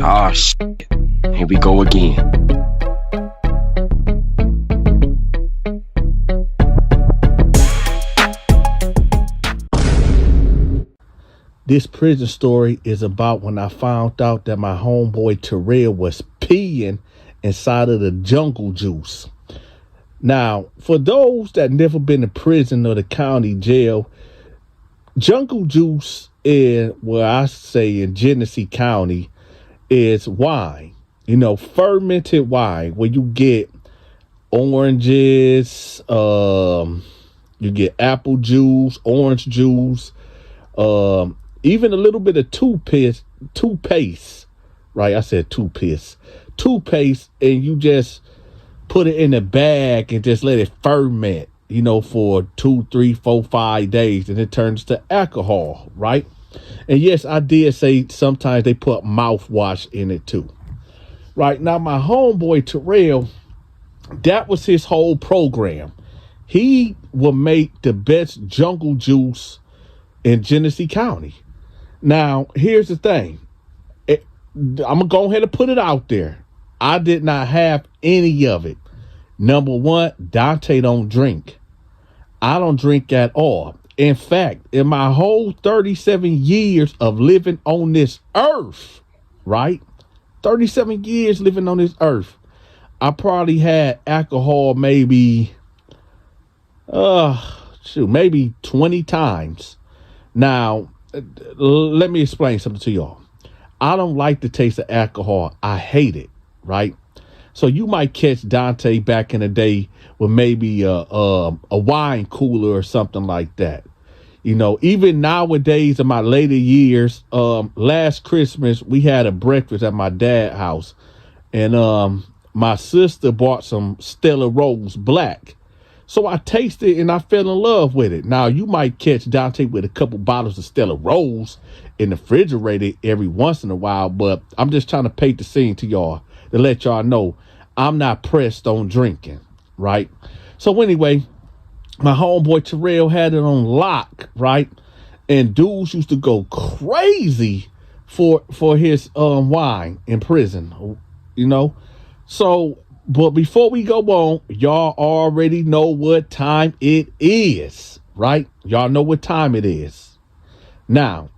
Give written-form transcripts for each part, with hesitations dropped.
Ah, shit. Here we go again. This prison story is about when I found out that my homeboy Terrell was peeing inside of the jungle juice. Now, for those that never been to prison or the county jail, jungle juice is, well, I say in Genesee County, is wine. You know, fermented wine, where you get oranges, you get apple juice, orange juice, even a little bit of toothpaste, right? I said toothpaste, and you just put it in a bag and just let it ferment, you know, for 2, 3, 4, 5 days, and it turns to alcohol, right? And yes, I did say sometimes they put mouthwash in it too. Right now, my homeboy Terrell, that was his whole program. He will make the best jungle juice in Genesee County. Now, here's the thing. I'm going to go ahead and put it out there. I did not have any of it. Number one, Dante don't drink. I don't drink at all. In fact, in my whole 37 years of living on this earth, right? 37 years living on this earth, I probably had alcohol maybe 20 times. Now, let me explain something to y'all. I don't like the taste of alcohol. I hate it, right? So you might catch Dante back in the day with maybe a wine cooler or something like that. You know, even nowadays in my later years, last Christmas, we had a breakfast at my dad's house, and my sister bought some Stella Rose Black. So I tasted and I fell in love with it. Now, you might catch Dante with a couple bottles of Stella Rose in the refrigerator every once in a while, but I'm just trying to paint the scene to y'all to let y'all know I'm not pressed on drinking, right? So anyway, my homeboy Terrell had it on lock, right? And dudes used to go crazy for his wine in prison, you know? So, but before we go on, y'all already know what time it is, right? Y'all know what time it is. Now,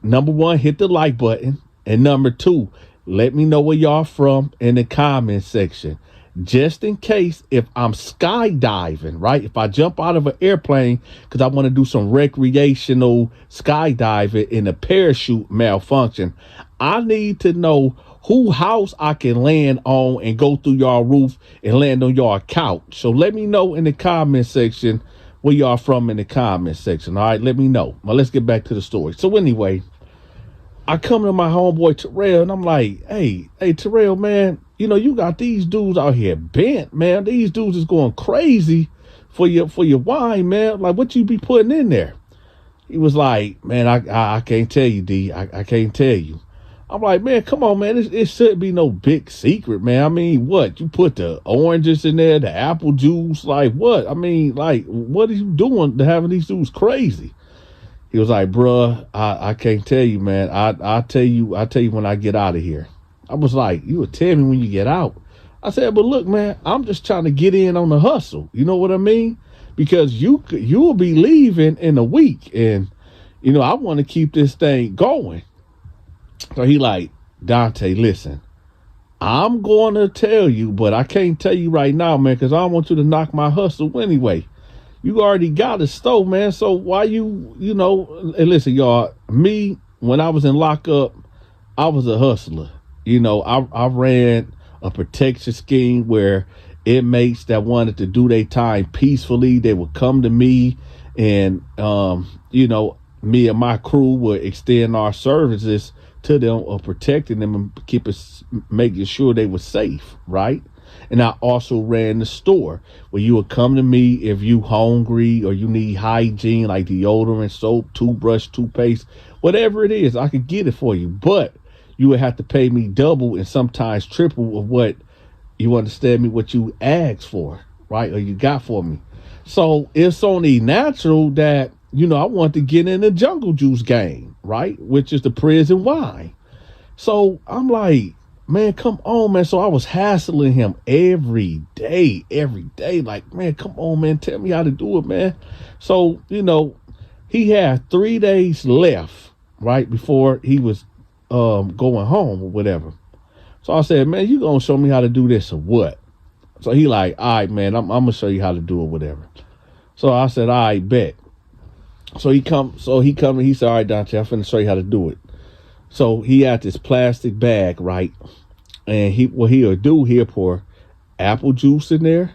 number one, hit the like button. And number two, let me know where y'all from in the comment section. Just in case if I'm skydiving, right? If I jump out of an airplane because I want to do some recreational skydiving and a parachute malfunction, I need to know whose house I can land on and go through y'all roof and land on y'all couch. So let me know in the comment section where y'all from in the comment section. All right, let me know. Now let's get back to the story. So anyway, I come to my homeboy Terrell and I'm like, hey Terrell, man, you know, you got these dudes out here bent, man. These dudes is going crazy for your wine, man. Like, what you be putting in there? He was like, man, I can't tell you, D. I can't tell you. I'm like, man, come on, man. It shouldn't be no big secret, man. I mean, what? You put the oranges in there, the apple juice, like what? I mean, like, what are you doing to having these dudes crazy? He was like, bruh, I can't tell you, man. I'll tell you when I get out of here. I was like, you would tell me when you get out. I said, but look, man, I'm just trying to get in on the hustle. You know what I mean? Because you will be leaving in a week. And, you know, I want to keep this thing going. So he like, Dante, listen, I'm going to tell you, but I can't tell you right now, man, because I don't want you to knock my hustle anyway. You already got a stove, man. So why you know, and listen, y'all, me, when I was in lockup, I was a hustler. You know, I ran a protection scheme where inmates that wanted to do their time peacefully, they would come to me and, you know, me and my crew would extend our services to them of protecting them and making sure they were safe, right? And I also ran the store where you would come to me if you hungry or you need hygiene like deodorant, soap, toothbrush, toothpaste, whatever it is, I could get it for you. But you would have to pay me double and sometimes triple of what you understand me, what you asked for, right? Or you got for me. So it's only natural that, you know, I want to get in the jungle juice game, right? Which is the prison wine. So I'm like, man, come on, man. So I was hassling him every day. Like, man, come on, man. Tell me how to do it, man. So, he had 3 days left, right, before he was going home or whatever. So I said, man, you going to show me how to do this or what? So he like, all right, man, I'm going to show you how to do it, whatever. So I said, all right, bet. So he come and he said, all right, Donta, I'm finna show you how to do it. So he had this plastic bag, right? And he'll pour apple juice in there.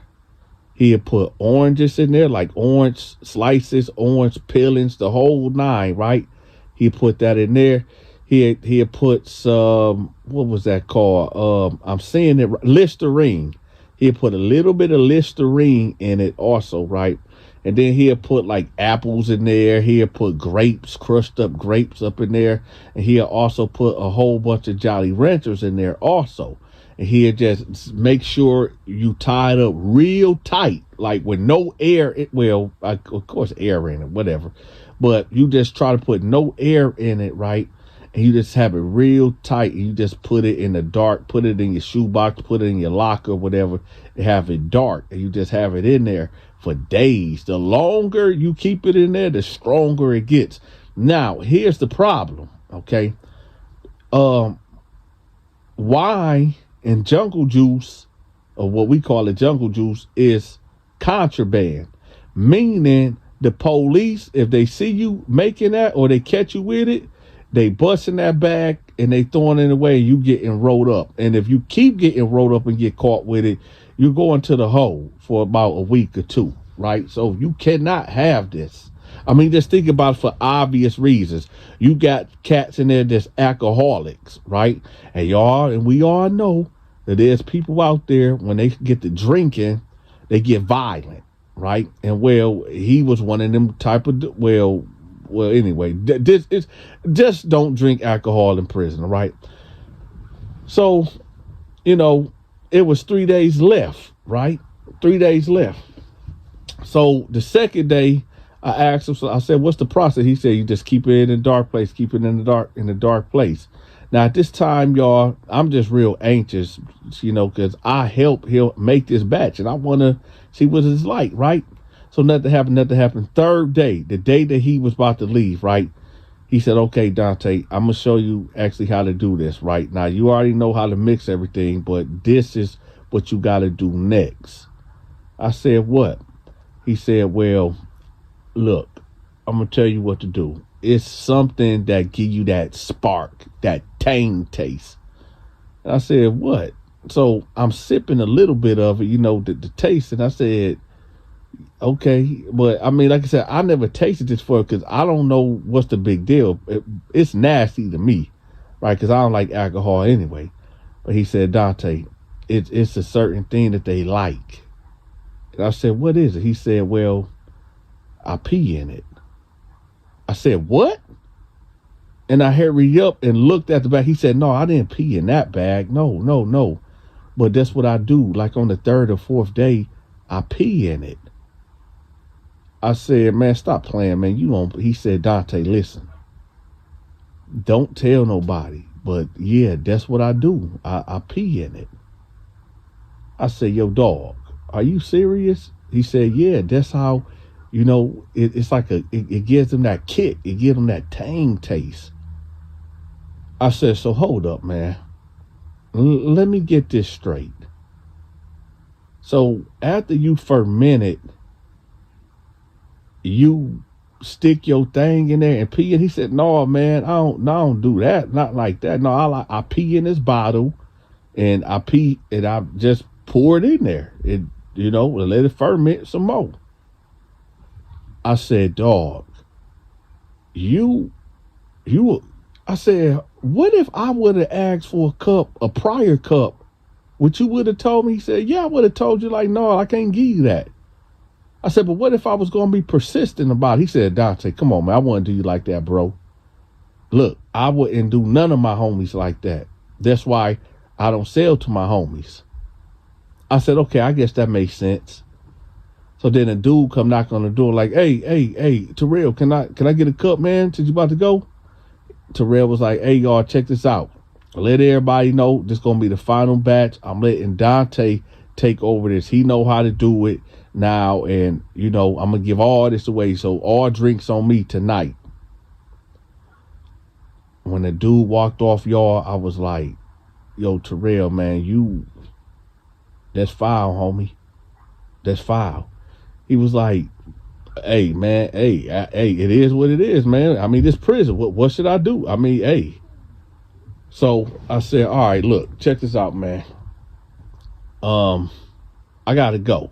He'll put oranges in there, like orange slices, orange peelings, the whole nine, right? He put that in there. He'll put some, what was that called? I'm saying it, Listerine. He'll put a little bit of Listerine in it also, right? And then he'll put like apples in there. He'll put grapes, crushed up grapes up in there. And he'll also put a whole bunch of Jolly Ranchers in there also. And he'll just make sure you tie it up real tight, like with no air. Of course, air in it, whatever. But you just try to put no air in it, right? And you just have it real tight. You just put it in the dark, put it in your shoebox, put it in your locker, whatever, and have it dark. And you just have it in there for days. The longer you keep it in there, the stronger it gets. Now, here's the problem, okay? Why in jungle juice, or what we call it jungle juice, is contraband. Meaning the police, if they see you making that or they catch you with it, they busting that bag and they throwing it away, you getting rolled up. And if you keep getting rolled up and get caught with it, you go into the hole for about a week or two, right? So you cannot have this. I mean, just think about it for obvious reasons. You got cats in there that's alcoholics, right? And we all know that there's people out there, when they get to drinking, they get violent, right? And he was one of them type of, anyway, just don't drink alcohol in prison, right? So, it was 3 days left, right? 3 days left. So the second day, I asked him, so I said, what's the process? He said, you just keep it in a dark place, keep it in the dark place. Now, at this time, y'all, I'm just real anxious, because I helped him make this batch, and I want to see what it's like, right? So nothing happened. Third day, the day that he was about to leave, right? He said, okay, Donta, I'm going to show you actually how to do this, right? Now, you already know how to mix everything, but this is what you got to do next. I said, what? He said, well, look, I'm going to tell you what to do. It's something that give you that spark, that tang taste. And I said, what? So I'm sipping a little bit of it, the taste. And I said, okay, but I mean, like I said, I never tasted this before because I don't know what's the big deal. It's nasty to me, right? Because I don't like alcohol anyway. But he said, Donta, it's a certain thing that they like. And I said, what is it? He said, well, I pee in it. I said, what? And I hurried up and looked at the bag. He said, no, I didn't pee in that bag. No. But that's what I do. Like on the third or fourth day, I pee in it. I said, man, stop playing, man. He said, Donta, listen, don't tell nobody. But yeah, that's what I do. I pee in it. I said, yo, dog, are you serious? He said, yeah, that's how, it's like it gives them that kick. It gives them that tang taste. I said, so hold up, man. Let me get this straight. So after you ferment it, you stick your thing in there and pee it? He said, no, man, I don't do that. Not like that. No, I pee in this bottle and I pee and I just pour it in there. And let it ferment some more. I said, dog, I said, what if I would have asked for a prior cup? What you would have told me? He said, yeah, I would have told you, like, no, I can't give you that. I said, but what if I was going to be persistent about it? He said, Donta, come on, man, I wouldn't do you like that, bro. Look, I wouldn't do none of my homies like that. That's why I don't sell to my homies. I said, okay, I guess that makes sense. So then a dude come knock on the door like, hey, Terrell, can I get a cup, man, since you about to go? Terrell was like, hey, y'all, check this out. let everybody know this gonna be the final batch. I'm letting Dante take over this. He know how to do it now, and I'm gonna give all this away. So all drinks on me tonight. When the dude walked off, y'all, I was like, yo, Terrell, man, that's foul, homie. That's foul. He was like, hey, man, hey, it is what it is, man. I mean, this prison, what should I do? I mean, hey. So I said, all right, look, check this out, man. I gotta go.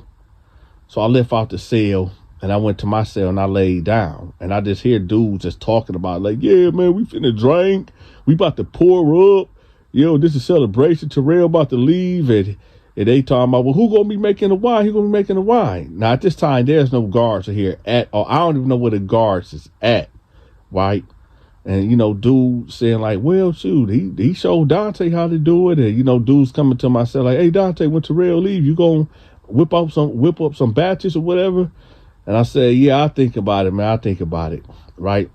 So I left out the cell and I went to my cell and I laid down, and I just hear dudes just talking about like, yeah, man, we finna drink. We about to pour up. This is celebration. Terrell about to leave, and they talking about, well, who gonna be making the wine? Who gonna be making the wine? Now at this time, there's no guards here or I don't even know where the guards is at, right? And dude saying like, well, shoot, he showed Dante how to do it, and dudes coming to my cell like, hey, Dante, when Terrell leave, you gonna whip up some batches or whatever? And I said, yeah, I think about it, man. I think about it, right?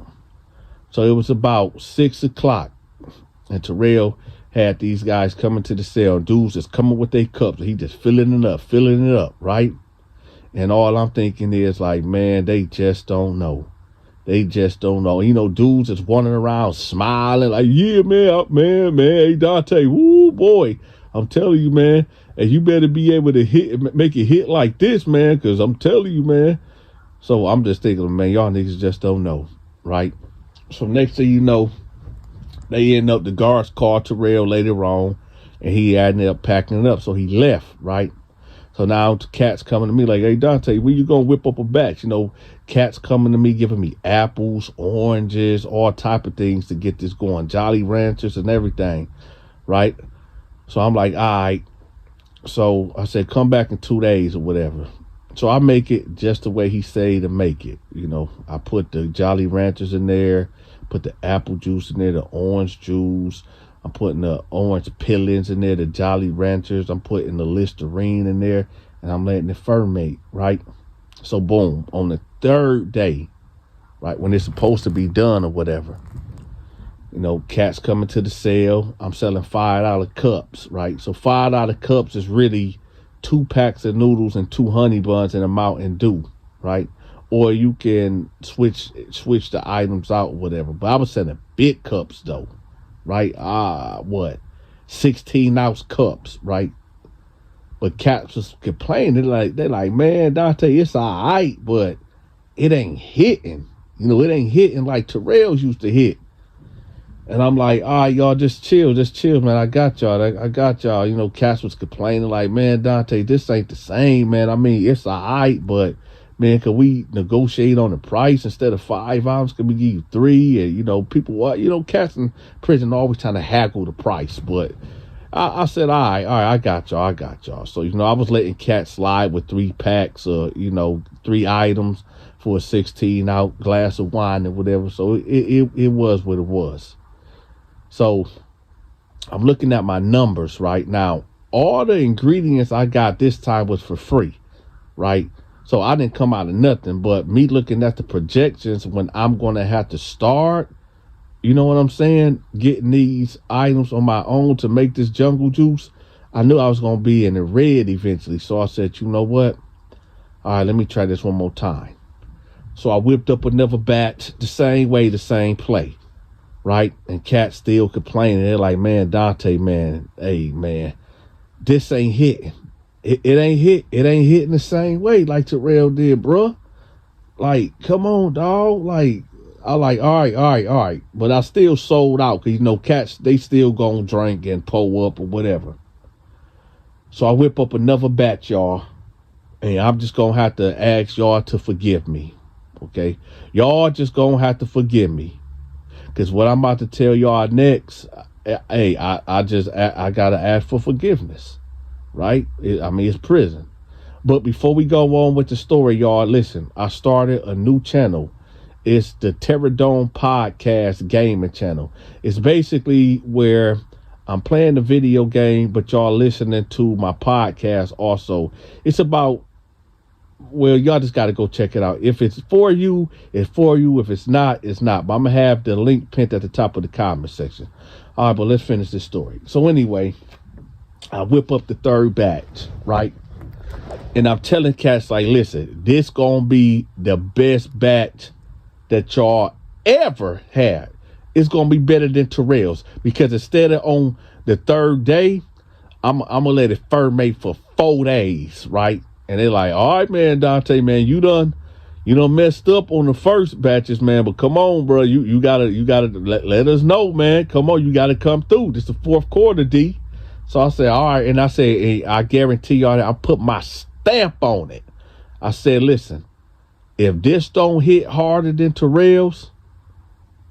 So it was about 6 o'clock, and Terrell had these guys coming to the cell. Dudes just coming with their cups. He just filling it up, right? And all I'm thinking is like, man, they just don't know. They just don't know. Dudes just running around smiling like, yeah, man, hey, Dante, woo, boy. I'm telling you, man, and you better be able to make it hit like this, man, because I'm telling you, man. So I'm just thinking, man, y'all niggas just don't know, right? So next thing you know, the guards called Terrell later on, and he ended up packing it up. So he left, right? So now cats coming to me like, hey, Dante, when you gonna whip up a batch? Cats coming to me, giving me apples, oranges, all type of things to get this going. Jolly Ranchers and everything, right? So I'm like, all right. So I said, come back in 2 days or whatever. So I make it just the way he said to make it. I put the Jolly Ranchers in there, put the apple juice in there, the orange juice. I'm putting the orange peelings in there, the Jolly Ranchers. I'm putting the Listerine in there, and I'm letting it ferment, right? So boom, on the 3rd day, right, when it's supposed to be done or whatever, cats coming to the cell. I'm selling $5 cups, right? So $5 cups is really 2 packs of noodles and 2 honey buns and a Mountain Dew, right? Or you can switch the items out, whatever. But I was selling big cups though, right? 16-ounce cups, right? But cats was complaining. They're like, man, Dante, it's all right, but it ain't hitting. It ain't hitting like Terrell's used to hit. And I'm like, all right, y'all, just chill, man. I got y'all. Cats was complaining like, man, Dante, this ain't the same, man. I mean, it's all right, but man, could we negotiate on the price? Instead of 5 ounces, could we give you 3? And people, cats in prison always trying to haggle the price. But I said, all right, I got y'all. So I was letting cats slide with 3 packs, 3 items for a 16-ounce glass of wine and whatever. So it was what it was. So I'm looking at my numbers right now. All the ingredients I got this time was for free, right? So I didn't come out of nothing, but me looking at the projections when I'm going to have to start, you know what I'm saying, getting these items on my own to make this jungle juice, I knew I was going to be in the red eventually. So I said, you know what? All right, let me try this one more time. So I whipped up another batch the same way, the same play. Right? And cats still complaining. They're like, man, Dante, man, hey, man, this ain't hitting. It ain't hitting the same way like Terrell did, bruh. Like, come on, dog. Like, I like, all right. But I still sold out because, cats, they still gonna drink and pull up or whatever. So I whip up another batch, y'all. And I'm just gonna have to ask y'all to forgive me. Okay? Y'all just gonna have to forgive me. Because what I'm about to tell y'all next, hey, I got to ask for forgiveness, right? It's prison. But before we go on with the story, y'all, listen, I started a new channel. It's the Terrell Podcast Gaming Channel. It's basically where I'm playing the video game, but y'all listening to my podcast also. It's about well, y'all just got to go check it out. If it's for you, it's for you. If it's not, it's not. But I'm going to have the link pinned at the top of the comment section. All right, but let's finish this story. So anyway, I whip up the third batch, right? And I'm telling cats, like, listen, this going to be the best batch that y'all ever had. It's going to be better than Terrell's, because instead of on the third day, I'm going to let it ferment for 4 days, right? And they're like, all right, man, Donta, man, you done messed up on the first batches, man, but come on, bro, you gotta let us know, man. Come on, you gotta come through. This is the fourth quarter, D. So I said, all right, and I said, hey, I guarantee y'all that I put my stamp on it. I said, listen, if this don't hit harder than Terrell's,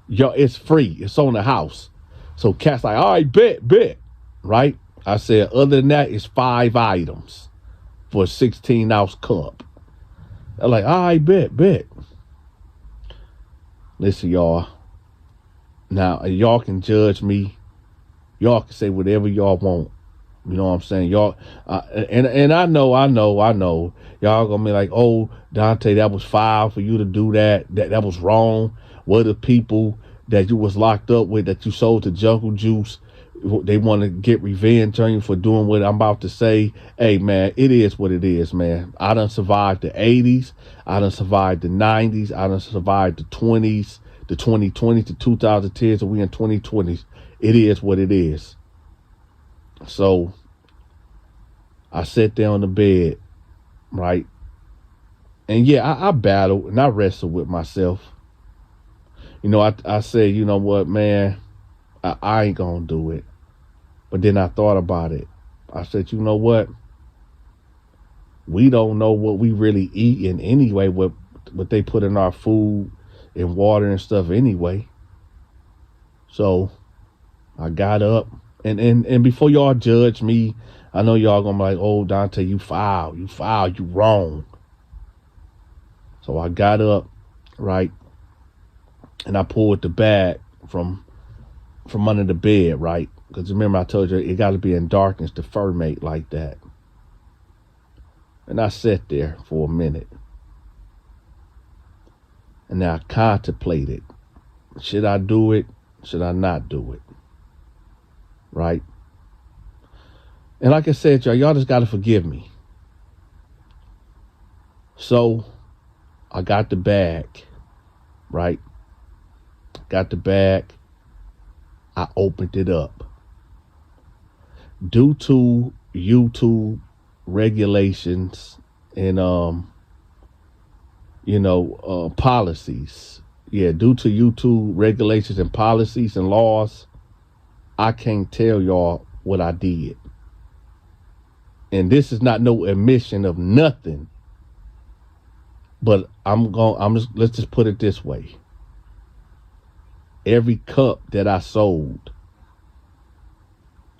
yo, it's free. It's on the house. So cat's like, all right, bet, right? I said, other than that, it's 5 items for a 16-ounce cup. They're like, all right, bet. Listen, y'all. Now, y'all can judge me. Y'all can say whatever y'all want. You know what I'm saying? Y'all, and I know. Y'all gonna be like, oh, Donta, that was foul for you to do that. That was wrong. What the people that you was locked up with, that you sold to Jungle Juice, they want to get revenge on you for doing what I'm about to say. Hey, man, it is what it is, man. I done survived the 80s. I done survived the 90s. I done survived the 20s, the 2020s, the 2010s, and we in 2020s. It is what it is. So I sat there on the bed, right? And yeah, I battled and I wrestled with myself. You know, I said, you know what, man, I ain't gonna do it. But then I thought about it. I said, you know what? We don't know what we really eating anyway, what they put in our food and water and stuff anyway. So I got up and before y'all judge me, I know y'all gonna be like, oh, Donta, you foul, you wrong. So I got up, right? And I pulled the bag from under the bed, right? Because remember I told you it got to be in darkness to ferment like that. And I sat there for a minute. And I contemplated, should I do it? Should I not do it? Right? And like I said, y'all just got to forgive me. So I got the bag, right? Got the bag. I opened it up. Due to YouTube regulations and policies. Yeah, due to YouTube regulations and policies and laws, I can't tell y'all what I did. And this is not no admission of nothing. But let's just put it this way. Every cup that I sold,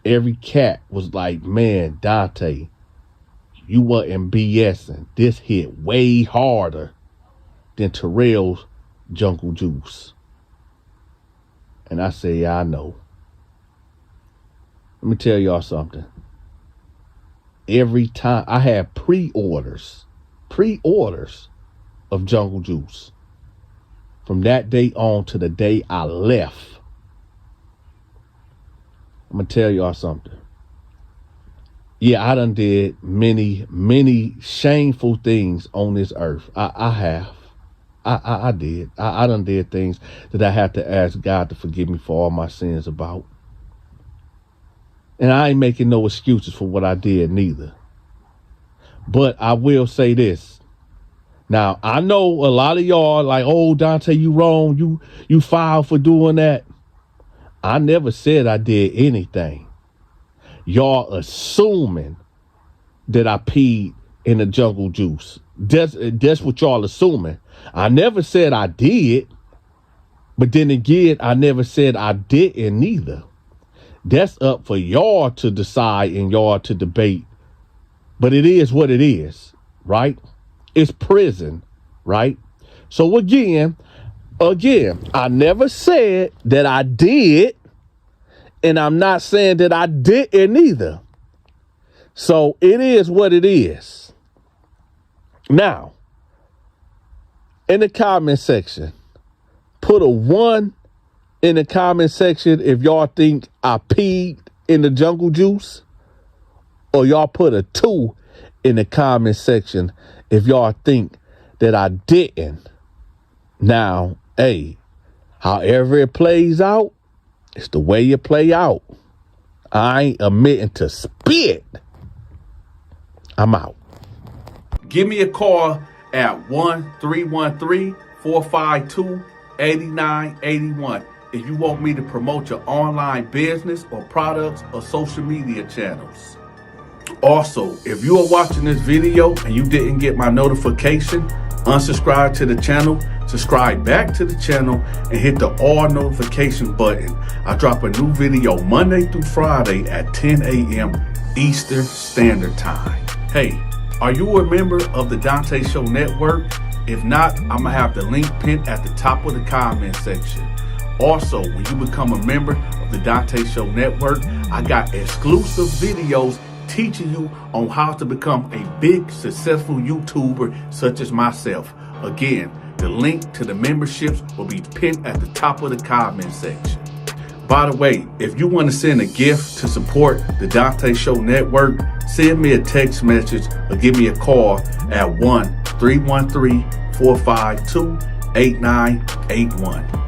every cat was like, man, Donta, you wasn't BSing. This hit way harder than Terrell's Jungle Juice. And I say, yeah, I know. Let me tell y'all something. Every time I had pre-orders of Jungle Juice. From that day on to the day I left. I'm going to tell y'all something. Yeah, I done did many shameful things on this earth. I have. I did. I done did things that I had to ask God to forgive me for all my sins about. And I ain't making no excuses for what I did neither. But I will say this. Now, I know a lot of y'all like, oh, Donta, you wrong. You foul for doing that. I never said I did anything. Y'all assuming that I peed in the Jungle Juice. That's what y'all assuming. I never said I did. But then again, I never said I didn't neither. That's up for y'all to decide and y'all to debate. But it is what it is, right? It's prison, right? So again, I never said that I did, and I'm not saying that I didn't either. So it is what it is. Now, in the comment section, put a 1 in the comment section if y'all think I peed in the jungle juice, or y'all put a 2 in the comment section if y'all think that I didn't. Now, hey, however it plays out, it's the way you play out. I ain't admitting to spit. I'm out. Give me a call at 1-313-452-8981 if you want me to promote your online business or products or social media channels. Also, if you are watching this video and you didn't get my notification, unsubscribe to the channel, subscribe back to the channel, and hit the all notification button. I drop a new video Monday through Friday at 10 a.m. Eastern Standard Time. Hey, are you a member of the Donta Show Network? If not, I'm going to have the link pinned at the top of the comment section. Also, when you become a member of the Donta Show Network, I got exclusive videos teaching you on how to become a big, successful YouTuber such as myself. Again, the link to the memberships will be pinned at the top of the comment section. By the way, if you want to send a gift to support the Donta Show Network, send me a text message or give me a call at 1-313-452-8981.